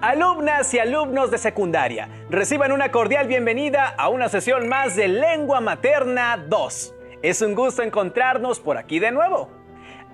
Alumnas y alumnos de secundaria, reciban una cordial bienvenida a una sesión más de Lengua Materna 2. Es un gusto encontrarnos por aquí de nuevo.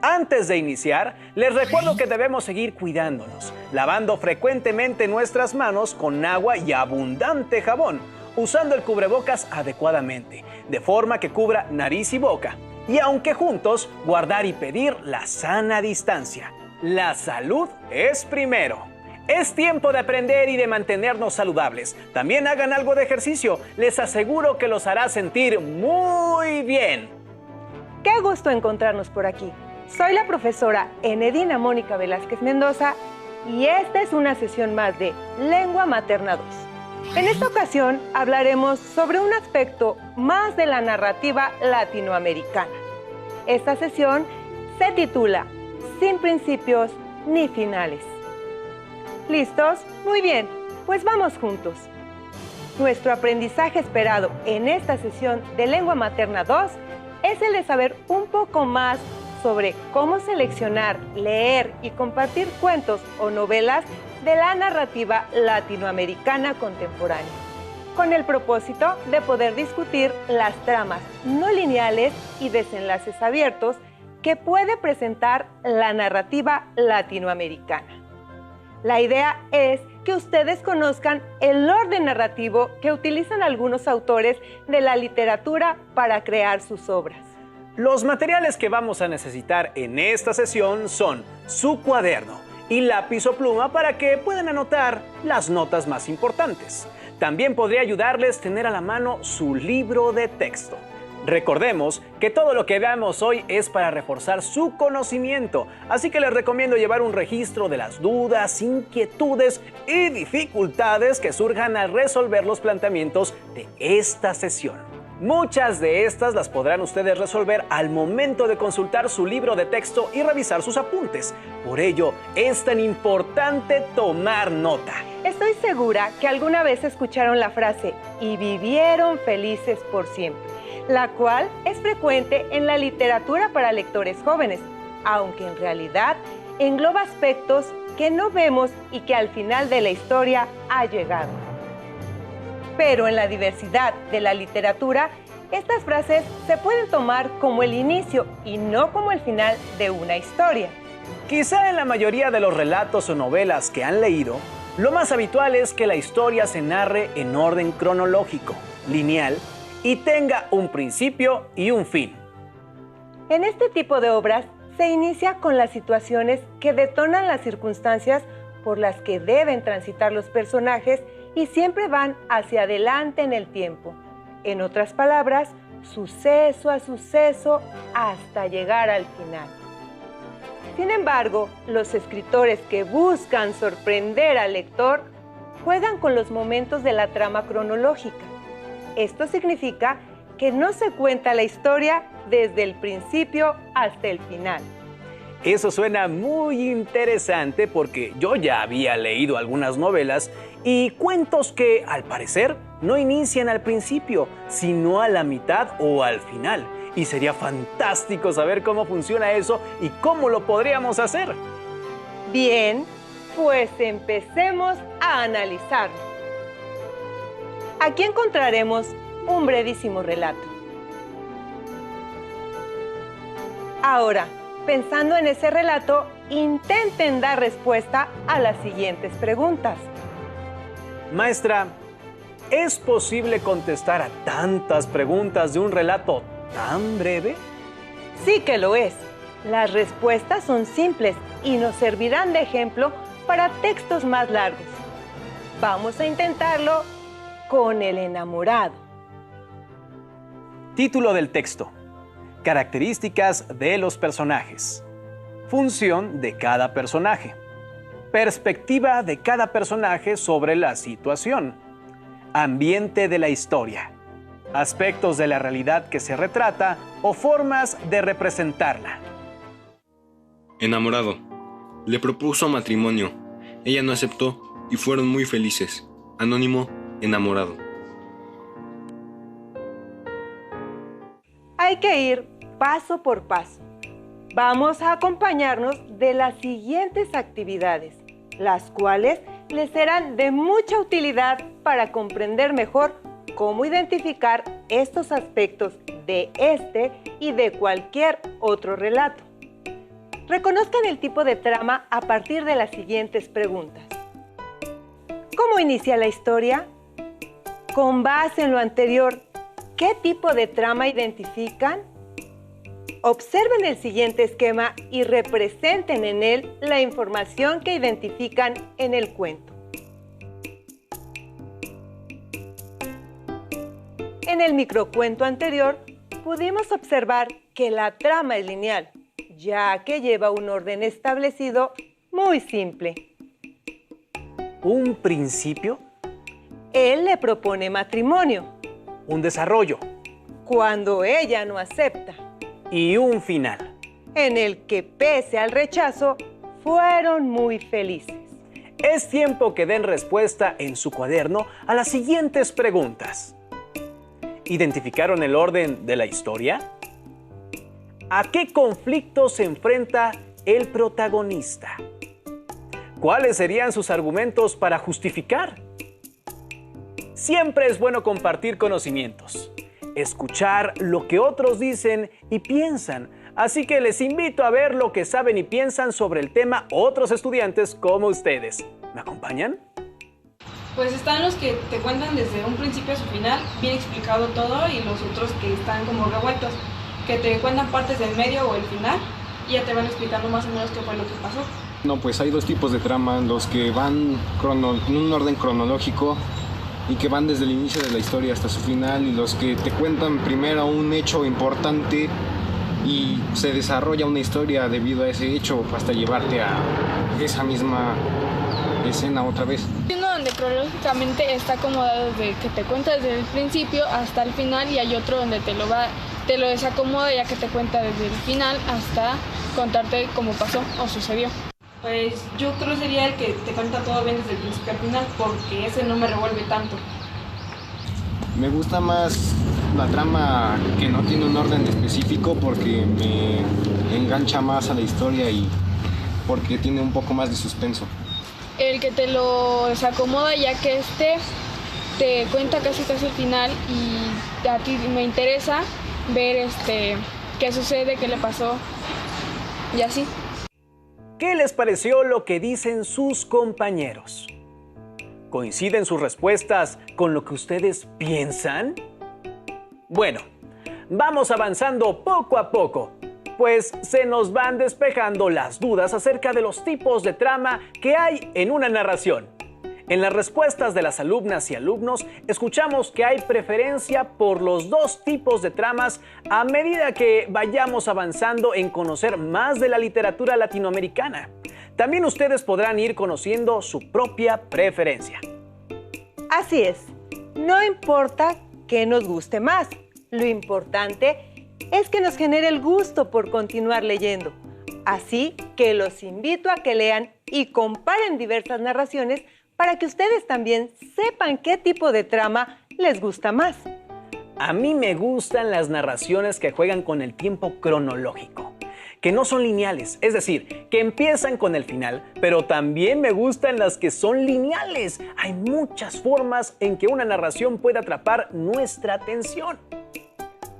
Antes de iniciar, les recuerdo que debemos seguir cuidándonos, lavando frecuentemente nuestras manos con agua y abundante jabón, usando el cubrebocas adecuadamente, de forma que cubra nariz y boca. Y aunque juntos, guardar y pedir la sana distancia. La salud es primero. Es tiempo de aprender y de mantenernos saludables. También hagan algo de ejercicio. Les aseguro que los hará sentir muy bien. Qué gusto encontrarnos por aquí. Soy la profesora Enedina Mónica Velázquez Mendoza y esta es una sesión más de Lengua Materna 2. En esta ocasión hablaremos sobre un aspecto más de la narrativa latinoamericana. Esta sesión se titula Sin principios ni finales. ¿Listos? Muy bien, pues vamos juntos. Nuestro aprendizaje esperado en esta sesión de Lengua Materna 2 es el de saber un poco más sobre cómo seleccionar, leer y compartir cuentos o novelas de la narrativa latinoamericana contemporánea, con el propósito de poder discutir las tramas no lineales y desenlaces abiertos que puede presentar la narrativa latinoamericana. La idea es que ustedes conozcan el orden narrativo que utilizan algunos autores de la literatura para crear sus obras. Los materiales que vamos a necesitar en esta sesión son su cuaderno y lápiz o pluma para que puedan anotar las notas más importantes. También podría ayudarles tener a la mano su libro de texto. Recordemos que todo lo que veamos hoy es para reforzar su conocimiento, así que les recomiendo llevar un registro de las dudas, inquietudes y dificultades que surjan al resolver los planteamientos de esta sesión. Muchas de estas las podrán ustedes resolver al momento de consultar su libro de texto y revisar sus apuntes. Por ello, es tan importante tomar nota. Estoy segura que alguna vez escucharon la frase "y vivieron felices por siempre", la cual es frecuente en la literatura para lectores jóvenes, aunque en realidad engloba aspectos que no vemos y que al final de la historia ha llegado. Pero en la diversidad de la literatura, estas frases se pueden tomar como el inicio y no como el final de una historia. Quizá en la mayoría de los relatos o novelas que han leído, lo más habitual es que la historia se narre en orden cronológico, lineal, y tenga un principio y un fin. En este tipo de obras se inicia con las situaciones que detonan las circunstancias por las que deben transitar los personajes y siempre van hacia adelante en el tiempo. En otras palabras, suceso a suceso hasta llegar al final. Sin embargo, los escritores que buscan sorprender al lector juegan con los momentos de la trama cronológica. Esto significa que no se cuenta la historia desde el principio hasta el final. Eso suena muy interesante porque yo ya había leído algunas novelas y cuentos que, al parecer, no inician al principio, sino a la mitad o al final. Y sería fantástico saber cómo funciona eso y cómo lo podríamos hacer. Bien, pues empecemos a analizarlo. Aquí encontraremos un brevísimo relato. Ahora, pensando en ese relato, intenten dar respuesta a las siguientes preguntas. Maestra, ¿es posible contestar a tantas preguntas de un relato tan breve? Sí que lo es. Las respuestas son simples y nos servirán de ejemplo para textos más largos. Vamos a intentarlo con El enamorado. Título del texto: Características de los personajes. Función de cada personaje. Perspectiva de cada personaje sobre la situación. Ambiente de la historia. Aspectos de la realidad que se retrata o formas de representarla. Enamorado. Le propuso matrimonio. Ella no aceptó y fueron muy felices. Anónimo, enamorado. Hay que ir paso por paso. Vamos a acompañarnos de las siguientes actividades, las cuales les serán de mucha utilidad para comprender mejor cómo identificar estos aspectos de este y de cualquier otro relato. Reconozcan el tipo de trama a partir de las siguientes preguntas. ¿Cómo inicia la historia? Con base en lo anterior, ¿qué tipo de trama identifican? Observen el siguiente esquema y representen en él la información que identifican en el cuento. En el microcuento anterior, pudimos observar que la trama es lineal, ya que lleva un orden establecido muy simple. ¿Un principio? Él le propone matrimonio. Un desarrollo. Cuando ella no acepta. Y un final. En el que, pese al rechazo, fueron muy felices. Es tiempo que den respuesta en su cuaderno a las siguientes preguntas. ¿Identificaron el orden de la historia? ¿A qué conflicto se enfrenta el protagonista? ¿Cuáles serían sus argumentos para justificar? Siempre es bueno compartir conocimientos, escuchar lo que otros dicen y piensan. Así que les invito a ver lo que saben y piensan sobre el tema otros estudiantes como ustedes. ¿Me acompañan? Pues están los que te cuentan desde un principio a su final, bien explicado todo, y los otros que están como revueltos, que te cuentan partes del medio o el final y ya te van explicando más o menos qué fue lo que pasó. No, pues hay dos tipos de trama, los que van en un orden cronológico y que van desde el inicio de la historia hasta su final, y los que te cuentan primero un hecho importante y se desarrolla una historia debido a ese hecho hasta llevarte a esa misma escena otra vez. Hay uno donde cronológicamente está acomodado desde que te cuenta desde el principio hasta el final, y hay otro donde te lo desacomoda ya que te cuenta desde el final hasta contarte cómo pasó o sucedió. Pues yo creo sería el que te cuenta todo bien desde el principio al final, porque ese no me revuelve tanto. Me gusta más la trama que no tiene un orden específico porque me engancha más a la historia y porque tiene un poco más de suspenso. El que te lo desacomoda ya que te cuenta casi el final, y a ti me interesa ver qué sucede, qué le pasó y así. ¿Qué les pareció lo que dicen sus compañeros? ¿Coinciden sus respuestas con lo que ustedes piensan? Bueno, vamos avanzando poco a poco, pues se nos van despejando las dudas acerca de los tipos de trama que hay en una narración. En las respuestas de las alumnas y alumnos escuchamos que hay preferencia por los dos tipos de tramas a medida que vayamos avanzando en conocer más de la literatura latinoamericana. También ustedes podrán ir conociendo su propia preferencia. Así es, no importa qué nos guste más, lo importante es que nos genere el gusto por continuar leyendo. Así que los invito a que lean y comparen diversas narraciones para que ustedes también sepan qué tipo de trama les gusta más. A mí me gustan las narraciones que juegan con el tiempo cronológico, que no son lineales, es decir, que empiezan con el final, pero también me gustan las que son lineales. Hay muchas formas en que una narración puede atrapar nuestra atención.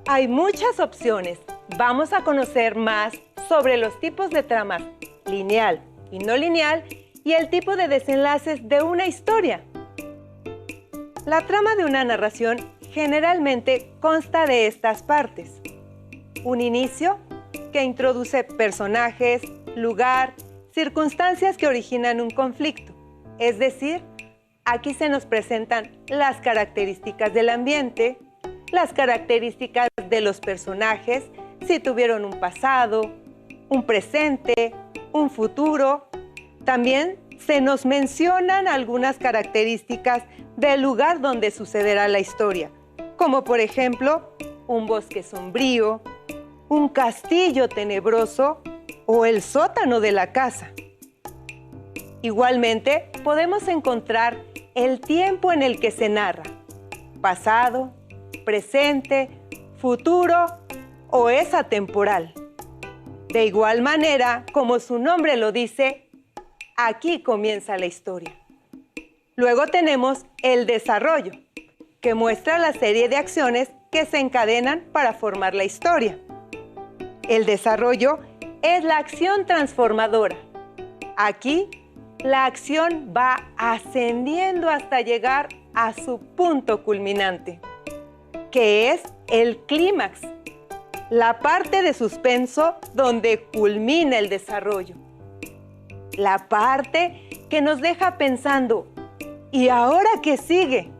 Hay muchas opciones. Vamos a conocer más sobre los tipos de tramas lineal y no lineal y el tipo de desenlaces de una historia. La trama de una narración generalmente consta de estas partes. Un inicio que introduce personajes, lugar, circunstancias que originan un conflicto. Es decir, aquí se nos presentan las características del ambiente, las características de los personajes, si tuvieron un pasado, un presente, un futuro. También se nos mencionan algunas características del lugar donde sucederá la historia, como por ejemplo, un bosque sombrío, un castillo tenebroso o el sótano de la casa. Igualmente, podemos encontrar el tiempo en el que se narra, pasado, presente, futuro o es atemporal. De igual manera, como su nombre lo dice, aquí comienza la historia. Luego tenemos el desarrollo, que muestra la serie de acciones que se encadenan para formar la historia. El desarrollo es la acción transformadora. Aquí, la acción va ascendiendo hasta llegar a su punto culminante, que es el clímax, la parte de suspenso donde culmina el desarrollo. La parte que nos deja pensando, ¿y ahora qué sigue?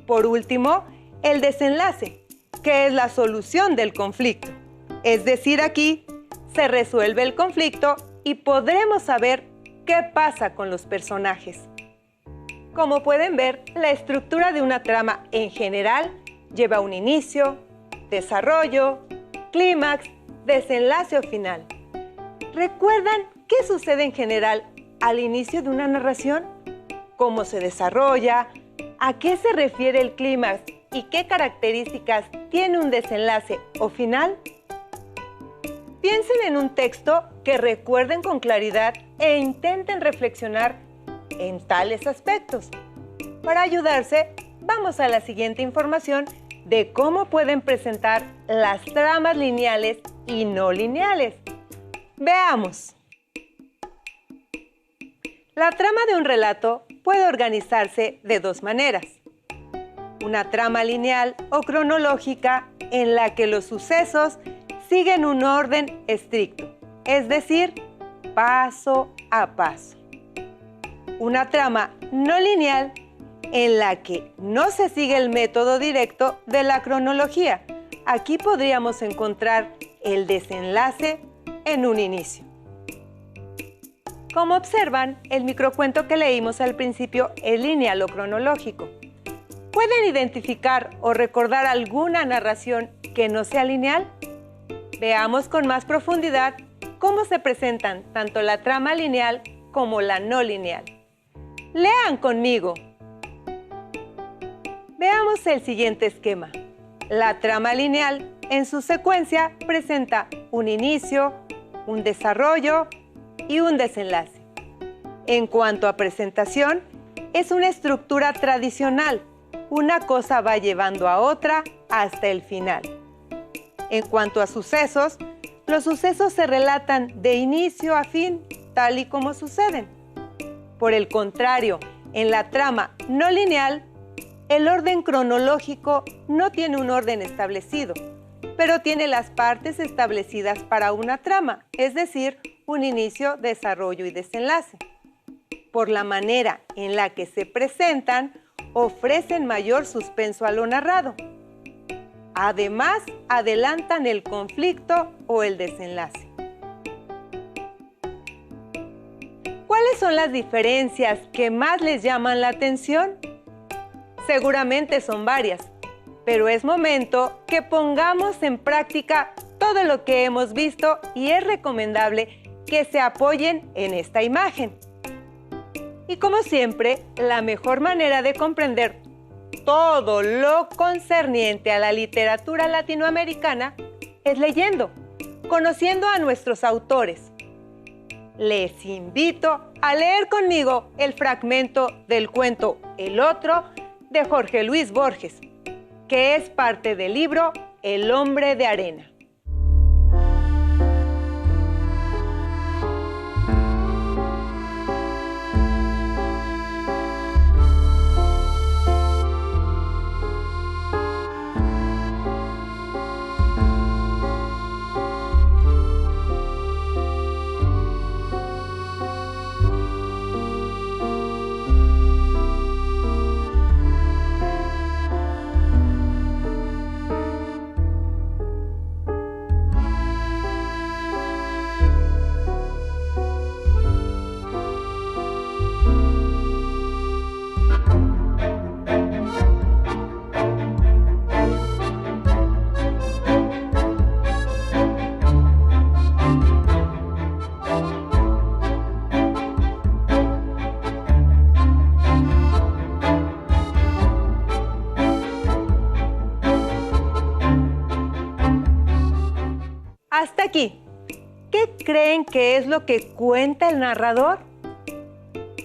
Por último, el desenlace, que es la solución del conflicto. Es decir, aquí se resuelve el conflicto y podremos saber qué pasa con los personajes. Como pueden ver, la estructura de una trama en general lleva un inicio, desarrollo, clímax, desenlace o final. ¿Recuerdan qué sucede en general al inicio de una narración? ¿Cómo se desarrolla? ¿A qué se refiere el clímax? ¿Y qué características tiene un desenlace o final? Piensen en un texto que recuerden con claridad e intenten reflexionar en tales aspectos. Para ayudarse, vamos a la siguiente información de cómo pueden presentar las tramas lineales y no lineales. Veamos. La trama de un relato puede organizarse de dos maneras. Una trama lineal o cronológica en la que los sucesos siguen un orden estricto, es decir, paso a paso. Una trama no lineal en la que no se sigue el método directo de la cronología. Aquí podríamos encontrar el desenlace en un inicio. Como observan, el microcuento que leímos al principio es lineal o cronológico. ¿Pueden identificar o recordar alguna narración que no sea lineal? Veamos con más profundidad cómo se presentan tanto la trama lineal como la no lineal. Lean conmigo. Veamos el siguiente esquema. La trama lineal, en su secuencia, presenta un inicio, un desarrollo y un desenlace. En cuanto a presentación, es una estructura tradicional. Una cosa va llevando a otra hasta el final. En cuanto a sucesos, los sucesos se relatan de inicio a fin, tal y como suceden. Por el contrario, en la trama no lineal, el orden cronológico no tiene un orden establecido, pero tiene las partes establecidas para una trama, es decir, un inicio, desarrollo y desenlace. Por la manera en la que se presentan, ofrecen mayor suspenso a lo narrado. Además, adelantan el conflicto o el desenlace. ¿Cuáles son las diferencias que más les llaman la atención? Seguramente son varias, pero es momento que pongamos en práctica todo lo que hemos visto y es recomendable que se apoyen en esta imagen. Y como siempre, la mejor manera de comprender todo lo concerniente a la literatura latinoamericana es leyendo, conociendo a nuestros autores. Les invito a leer conmigo el fragmento del cuento El Otro de Jorge Luis Borges, que es parte del libro El Hombre de Arena. Hasta aquí. ¿Qué creen que es lo que cuenta el narrador?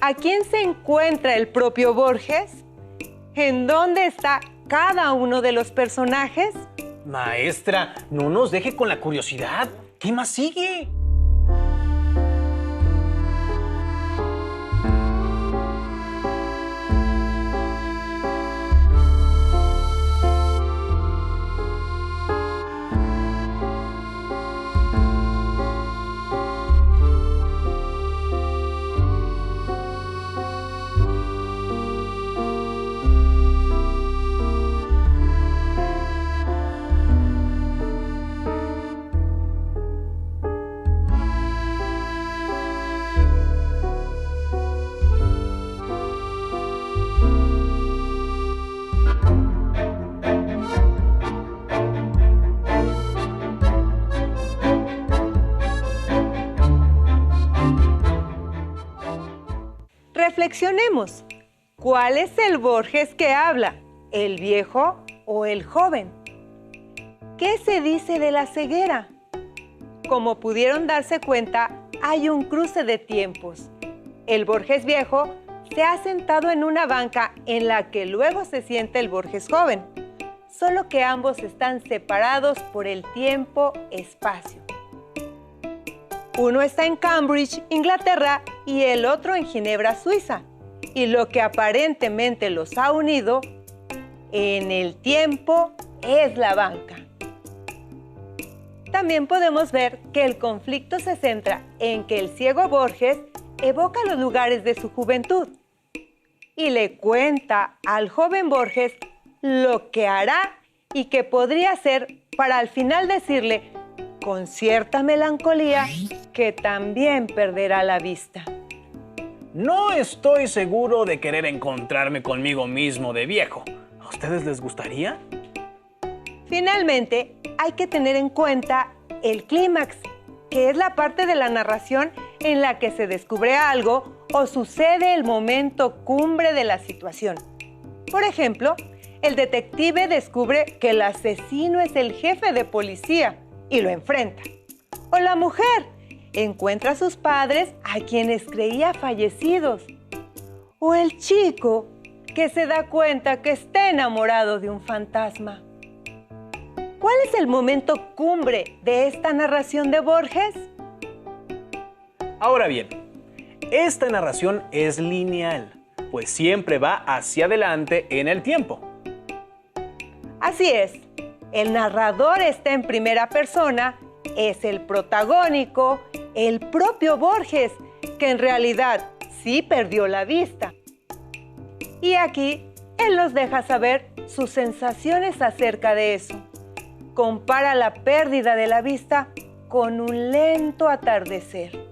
¿a quién se encuentra el propio Borges? ¿En dónde está cada uno de los personajes? Maestra, no nos deje con la curiosidad. ¿Qué más sigue? Reflexionemos. ¿Cuál es el Borges que habla? ¿El viejo o el joven? ¿Qué se dice de la ceguera? Como pudieron darse cuenta, hay un cruce de tiempos. El Borges viejo se ha sentado en una banca en la que luego se sienta el Borges joven, solo que ambos están separados por el tiempo-espacio. Uno está en Cambridge, Inglaterra, y el otro en Ginebra, Suiza. Y lo que aparentemente los ha unido en el tiempo es la banca. También podemos ver que el conflicto se centra en que el ciego Borges evoca los lugares de su juventud y le cuenta al joven Borges lo que hará y que podría hacer para al final decirle con cierta melancolía que también perderá la vista. No estoy seguro de querer encontrarme conmigo mismo de viejo. ¿A ustedes les gustaría? Finalmente, hay que tener en cuenta el clímax, que es la parte de la narración en la que se descubre algo o sucede el momento cumbre de la situación. Por ejemplo, el detective descubre que el asesino es el jefe de policía y lo enfrenta. O la mujer encuentra a sus padres a quienes creía fallecidos. O el chico que se da cuenta que está enamorado de un fantasma. ¿Cuál es el momento cumbre de esta narración de Borges? Ahora bien, esta narración es lineal, pues siempre va hacia adelante en el tiempo. Así es, el narrador está en primera persona, es el protagónico, el propio Borges, que en realidad sí perdió la vista. Y aquí él nos deja saber sus sensaciones acerca de eso. Compara la pérdida de la vista con un lento atardecer.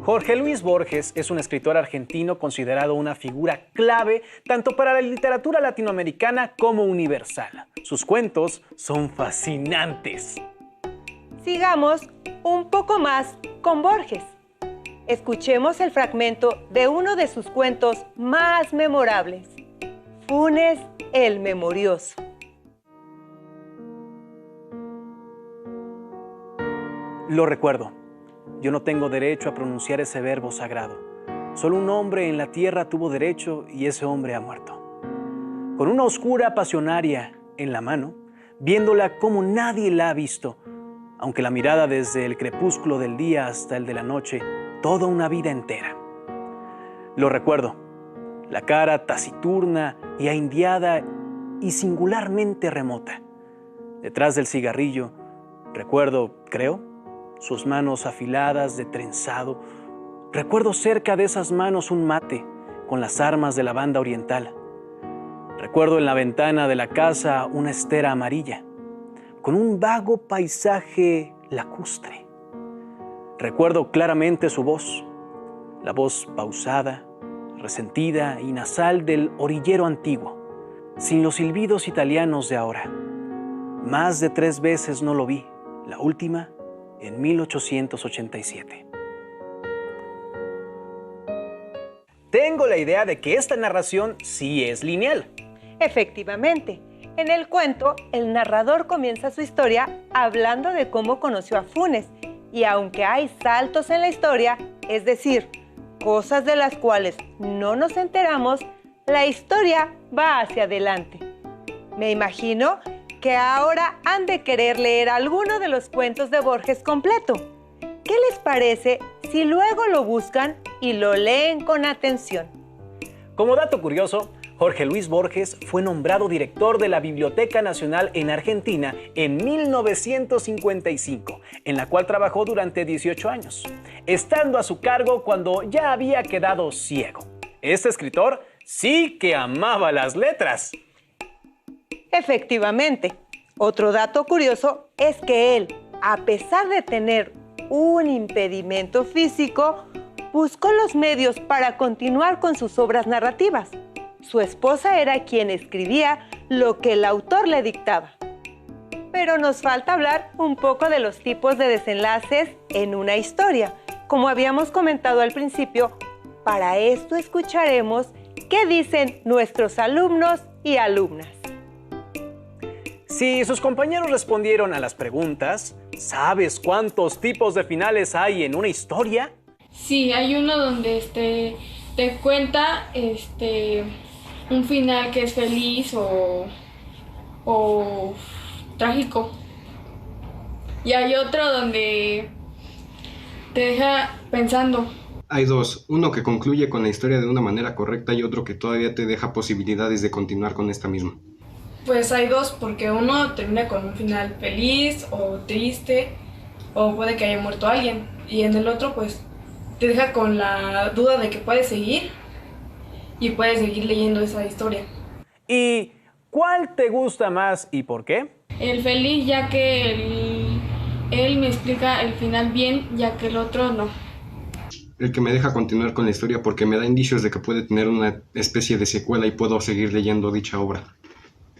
Jorge Luis Borges es un escritor argentino considerado una figura clave tanto para la literatura latinoamericana como universal. Sus cuentos son fascinantes. Sigamos un poco más con Borges. Escuchemos el fragmento de uno de sus cuentos más memorables, Funes el Memorioso. Lo recuerdo. Yo no tengo derecho a pronunciar ese verbo sagrado. Solo un hombre en la tierra tuvo derecho y ese hombre ha muerto. Con una oscura pasionaria en la mano, viéndola como nadie la ha visto, aunque la mirada desde el crepúsculo del día hasta el de la noche, toda una vida entera. Lo recuerdo, la cara taciturna y ahindiada y singularmente remota. Detrás del cigarrillo, recuerdo, creo, sus manos afiladas de trenzado. Recuerdo cerca de esas manos un mate con las armas de la banda oriental. Recuerdo en la ventana de la casa una estera amarilla, con un vago paisaje lacustre. Recuerdo claramente su voz, la voz pausada, resentida y nasal del orillero antiguo, sin los silbidos italianos de ahora. Más de 3 veces no lo vi, la última en 1887. Tengo la idea de que esta narración sí es lineal. Efectivamente, en el cuento, el narrador comienza su historia hablando de cómo conoció a Funes, y aunque hay saltos en la historia, es decir, cosas de las cuales no nos enteramos, la historia va hacia adelante. Me imagino que ahora han de querer leer alguno de los cuentos de Borges completo. ¿Qué les parece si luego lo buscan y lo leen con atención? Como dato curioso, Jorge Luis Borges fue nombrado director de la Biblioteca Nacional en Argentina en 1955, en la cual trabajó durante 18 años, estando a su cargo cuando ya había quedado ciego. Este escritor sí que amaba las letras. Efectivamente. Otro dato curioso es que él, a pesar de tener un impedimento físico, buscó los medios para continuar con sus obras narrativas. Su esposa era quien escribía lo que el autor le dictaba. Pero nos falta hablar un poco de los tipos de desenlaces en una historia. Como habíamos comentado al principio, para esto escucharemos qué dicen nuestros alumnos y alumnas. Si sus compañeros respondieron a las preguntas, ¿sabes cuántos tipos de finales hay en una historia? Sí, hay uno donde te cuenta un final que es feliz o trágico. Y hay otro donde te deja pensando. Hay dos, uno que concluye con la historia de una manera correcta y otro que todavía te deja posibilidades de continuar con esta misma. Pues hay dos, porque uno termina con un final feliz o triste, o puede que haya muerto alguien. Y en el otro, pues, te deja con la duda de que puedes seguir y puedes seguir leyendo esa historia. ¿Y cuál te gusta más y por qué? El feliz, ya que él me explica el final bien, ya que el otro no. El que me deja continuar con la historia porque me da indicios de que puede tener una especie de secuela y puedo seguir leyendo dicha obra.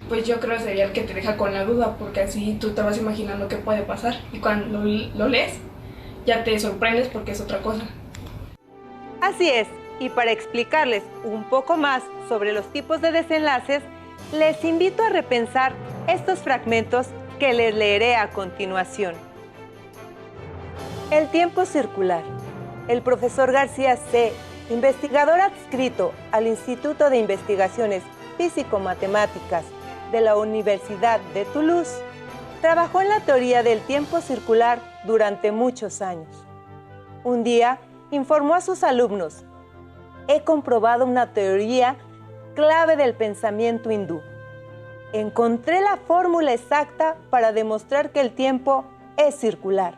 Pues yo creo que sería el que te deja con la duda, porque así tú te vas imaginando qué puede pasar. Y cuando lo lees, ya te sorprendes porque es otra cosa. Así es, y para explicarles un poco más sobre los tipos de desenlaces, les invito a repensar estos fragmentos que les leeré a continuación. El tiempo circular. El profesor García C., investigador adscrito al Instituto de Investigaciones Físico-Matemáticas de la Universidad de Toulouse, trabajó en la teoría del tiempo circular durante muchos años. Un día informó a sus alumnos: he comprobado una teoría clave del pensamiento hindú. Encontré la fórmula exacta para demostrar que el tiempo es circular.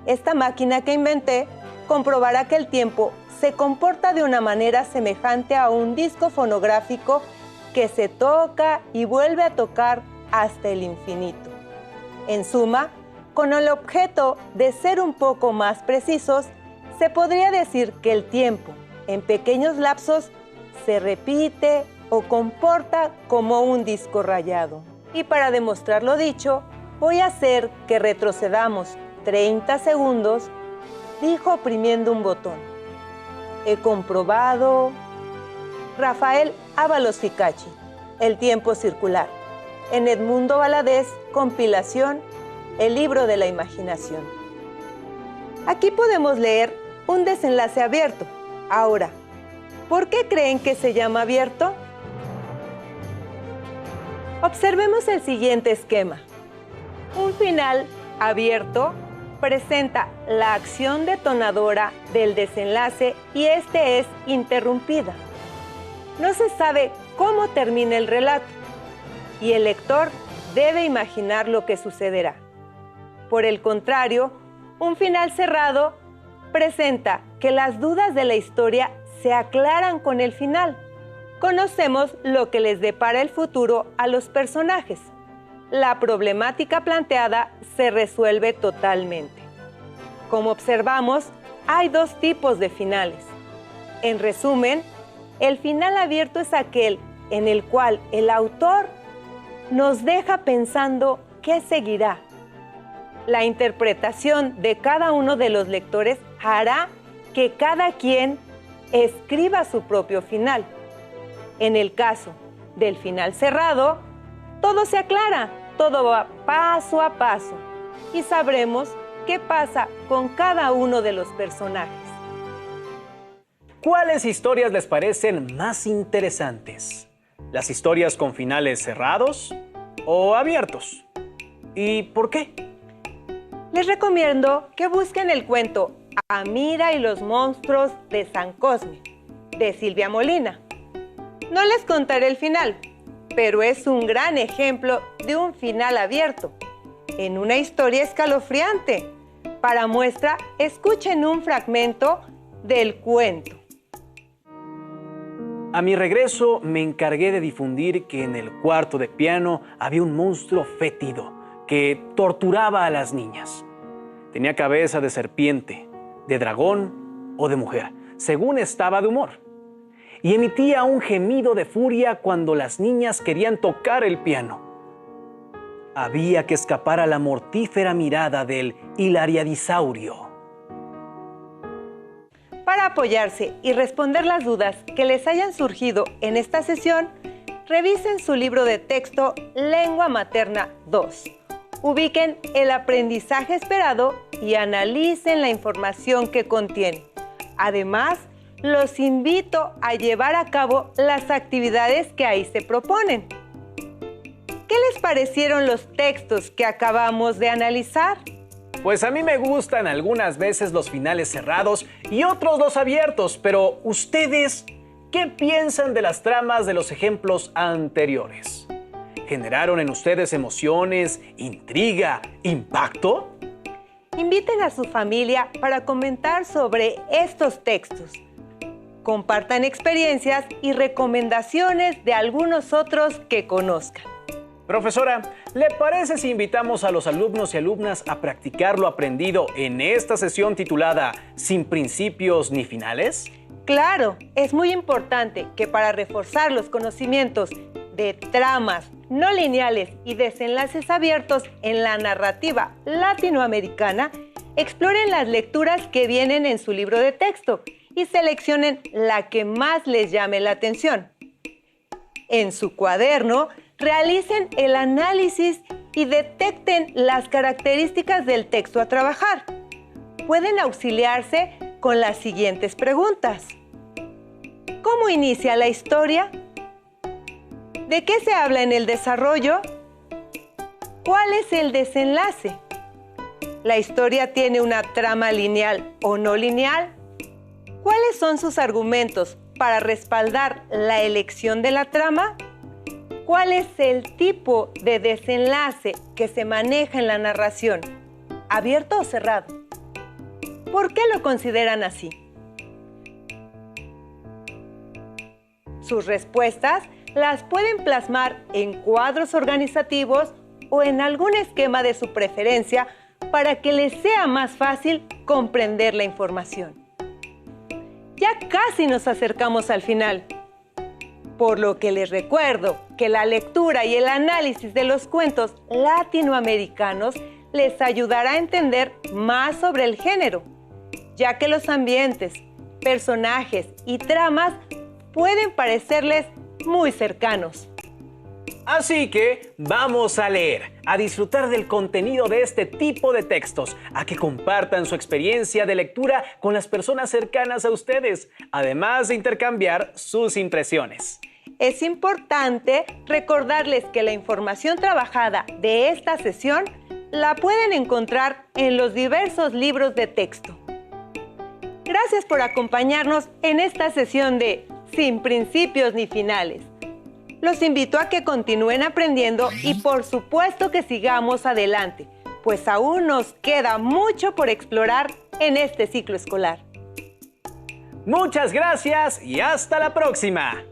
Esta máquina que inventé comprobará que el tiempo se comporta de una manera semejante a un disco fonográfico que se toca y vuelve a tocar hasta el infinito. En suma, con el objeto de ser un poco más precisos, se podría decir que el tiempo, en pequeños lapsos, se repite o comporta como un disco rayado. Y para demostrar lo dicho, voy a hacer que retrocedamos 30 segundos, dijo oprimiendo un botón. He comprobado. Rafael Ábalos Ficachi, El tiempo circular. En Edmundo Valadez, compilación, El libro de la imaginación. Aquí podemos leer un desenlace abierto. Ahora, ¿por qué creen que se llama abierto? Observemos el siguiente esquema. Un final abierto presenta la acción detonadora del desenlace y este es interrumpida. No se sabe cómo termina el relato y el lector debe imaginar lo que sucederá. Por el contrario, un final cerrado presenta que las dudas de la historia se aclaran con el final. Conocemos lo que les depara el futuro a los personajes. La problemática planteada se resuelve totalmente. Como observamos, hay dos tipos de finales. En resumen, el final abierto es aquel en el cual el autor nos deja pensando qué seguirá. La interpretación de cada uno de los lectores hará que cada quien escriba su propio final. En el caso del final cerrado, todo se aclara, todo va paso a paso y sabremos qué pasa con cada uno de los personajes. ¿cuáles historias les parecen más interesantes? ¿Las historias con finales cerrados o abiertos? ¿Y por qué? Les recomiendo que busquen el cuento Amira y los monstruos de San Cosme, de Silvia Molina. No les contaré el final, pero es un gran ejemplo de un final abierto, en una historia escalofriante. Para muestra, escuchen un fragmento del cuento. A mi regreso me encargué de difundir que en el cuarto de piano había un monstruo fétido que torturaba a las niñas. Tenía cabeza de serpiente, de dragón o de mujer, según estaba de humor. Y emitía un gemido de furia cuando las niñas querían tocar el piano. Había que escapar a la mortífera mirada del hilariadisaurio. Para apoyarse y responder las dudas que les hayan surgido en esta sesión, revisen su libro de texto Lengua Materna 2. Ubiquen el aprendizaje esperado y analicen la información que contiene. Además, los invito a llevar a cabo las actividades que ahí se proponen. ¿Qué les parecieron los textos que acabamos de analizar? Pues a mí me gustan algunas veces los finales cerrados y otros los abiertos, pero ¿ustedes qué piensan de las tramas de los ejemplos anteriores? ¿Generaron en ustedes emociones, intriga, impacto? Inviten a su familia para comentar sobre estos textos. Compartan experiencias y recomendaciones de algunos otros que conozcan. Profesora, ¿le parece si invitamos a los alumnos y alumnas a practicar lo aprendido en esta sesión titulada Sin principios ni finales? Claro, es muy importante que para reforzar los conocimientos de tramas no lineales y desenlaces abiertos en la narrativa latinoamericana, exploren las lecturas que vienen en su libro de texto y seleccionen la que más les llame la atención. En su cuaderno, realicen el análisis y detecten las características del texto a trabajar. Pueden auxiliarse con las siguientes preguntas. ¿Cómo inicia la historia? ¿De qué se habla en el desarrollo? ¿Cuál es el desenlace? ¿La historia tiene una trama lineal o no lineal? ¿Cuáles son sus argumentos para respaldar la elección de la trama? ¿Cuál es el tipo de desenlace que se maneja en la narración? ¿Abierto o cerrado? ¿Por qué lo consideran así? Sus respuestas las pueden plasmar en cuadros organizativos o en algún esquema de su preferencia para que les sea más fácil comprender la información. Ya casi nos acercamos al final, por lo que les recuerdo que la lectura y el análisis de los cuentos latinoamericanos les ayudará a entender más sobre el género, ya que los ambientes, personajes y tramas pueden parecerles muy cercanos. Así que vamos a leer, a disfrutar del contenido de este tipo de textos, a que compartan su experiencia de lectura con las personas cercanas a ustedes, además de intercambiar sus impresiones. Es importante recordarles que la información trabajada de esta sesión la pueden encontrar en los diversos libros de texto. Gracias por acompañarnos en esta sesión de Sin principios ni finales. Los invito a que continúen aprendiendo y por supuesto que sigamos adelante, pues aún nos queda mucho por explorar en este ciclo escolar. Muchas gracias y hasta la próxima.